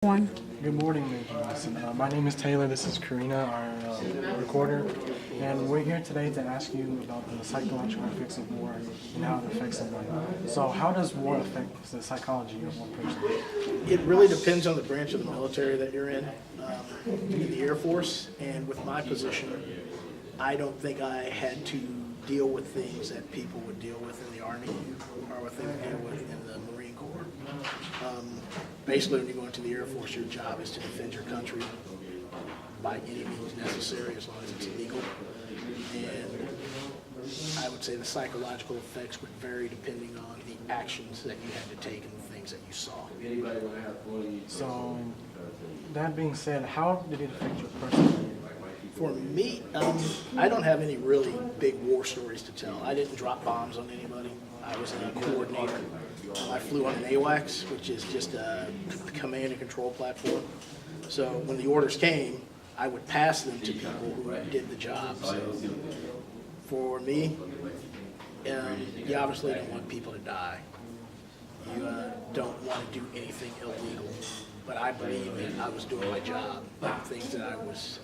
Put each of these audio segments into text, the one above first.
One. Good morning, Major Wilson. My name is Taylor. This is Karina, our recorder, and we're here today to ask you about the psychological effects of war and how it affects someone. So, how does war affect the psychology of one person? It really depends on the branch of the military that you're in. In the Air Force, and with my position, I don't think I had to deal with things that people would deal with in the Army or what they would deal with in the Marine Corps. Basically, when you go into the Air Force, your job is to defend your country by any means necessary, as long as it's legal. And I would say the psychological effects would vary depending on the actions that you had to take and the things that you saw. So, that being said, how did it affect you personally? For me, I don't have any really big war stories to tell. I didn't drop bombs on anybody. I was a coordinator. I flew on an AWACS, which is just a command and control platform. So when the orders came, I would pass them to people who did the job. So for me, you obviously don't want people to die. You don't want to do anything illegal. But I believe that I was doing my job. The things that I was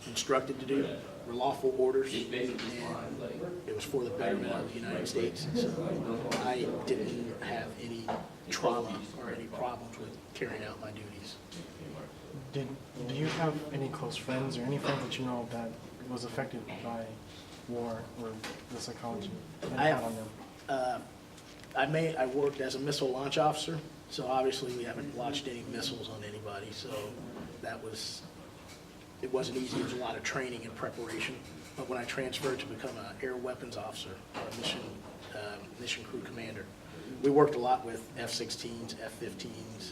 instructed to do were lawful orders, and it was for the betterment of the United States. So I didn't have any trauma or any problems with carrying out my duties. Do you have any close friends or any friends that you know that was affected by war or the psychology that it had on them? I worked as a missile launch officer, so obviously we haven't launched any missiles on anybody, so it wasn't easy. There was a lot of training and preparation. But when I transferred to become an air weapons officer, or a mission crew commander, we worked a lot with F-16s, F-15s,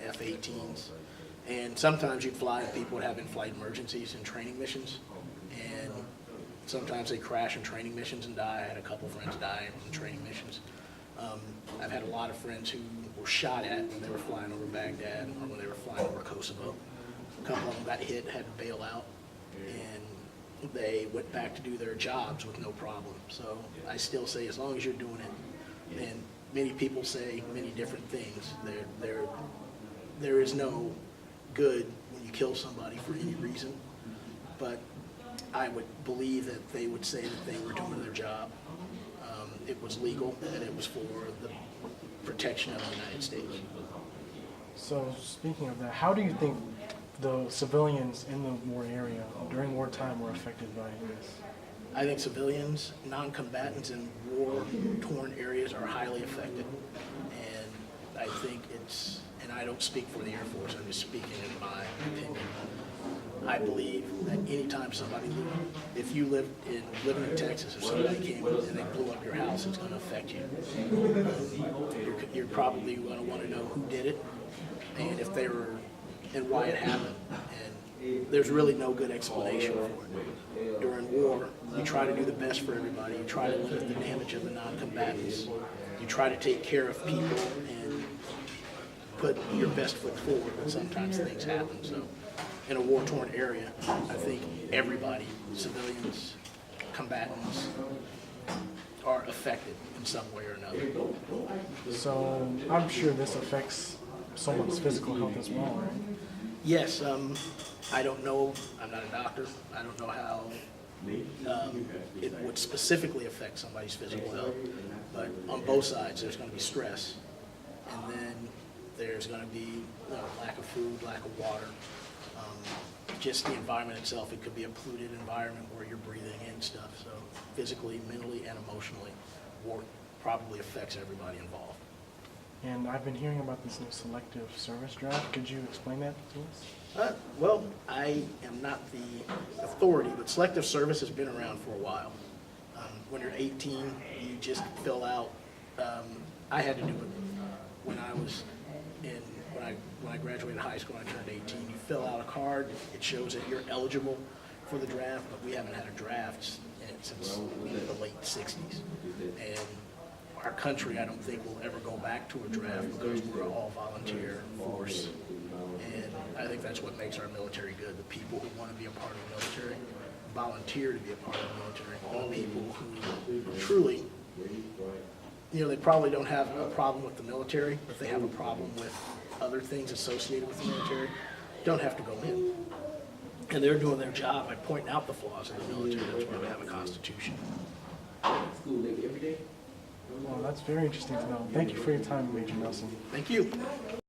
F-18s, and sometimes you'd fly and people would have in-flight emergencies in training missions, and sometimes they crash in training missions and die. I had a couple friends die in training missions. I've had a lot of friends who were shot at when they were flying over Baghdad or when they were flying over Kosovo. A couple of them got hit, had to bail out, and they went back to do their jobs with no problem. So I still say, as long as you're doing it, and many people say many different things. There is no good when you kill somebody for any reason, but I would believe that they would say that they were doing their job. It was legal, and it was for the protection of the United States. So, speaking of that, how do you think the civilians in the war area during wartime were affected by this? I think civilians, non-combatants in war-torn areas are highly affected. And I think and I don't speak for the Air Force, I'm just speaking in my opinion. I believe that anytime if you living in Texas, if somebody came and they blew up your house, it's going to affect you. You're probably going to want to know who did it, and if they were, and why it happened. And there's really no good explanation for it. During war, you try to do the best for everybody. You try to limit the damage of the non-combatants. You try to take care of people and put your best foot forward, but sometimes things happen. So in a war-torn area, I think everybody, civilians, combatants, are affected in some way or another. So, I'm sure this affects someone's physical health as well, right? Yes, I don't know, I'm not a doctor, I don't know how it would specifically affect somebody's physical health, but on both sides there's going to be stress, and then there's going to be lack of food, lack of water, just the environment itself. It could be a polluted environment where you're breathing in stuff, so physically, mentally, and emotionally, war probably affects everybody involved. And I've been hearing about this new selective service draft. Could you explain that to us? Well, I am not the authority, but selective service has been around for a while. When you're 18, you just fill out. I had to do it when I was when I graduated high school. When I turned 18, you fill out a card. It shows that you're eligible for the draft, but we haven't had a draft since the late 60s. And our country, I don't think, will ever go back to a draft because we're all volunteer force. And I think that's what makes our military good. The people who want to be a part of the military volunteer to be a part of the military. All the people who truly, they probably don't have a problem with the military, but they have a problem with other things associated with the military don't have to go in. And they're doing their job by pointing out the flaws in the military. That's why we have a constitution. Well, that's very interesting to know. Thank you for your time, Major Nelson. Thank you.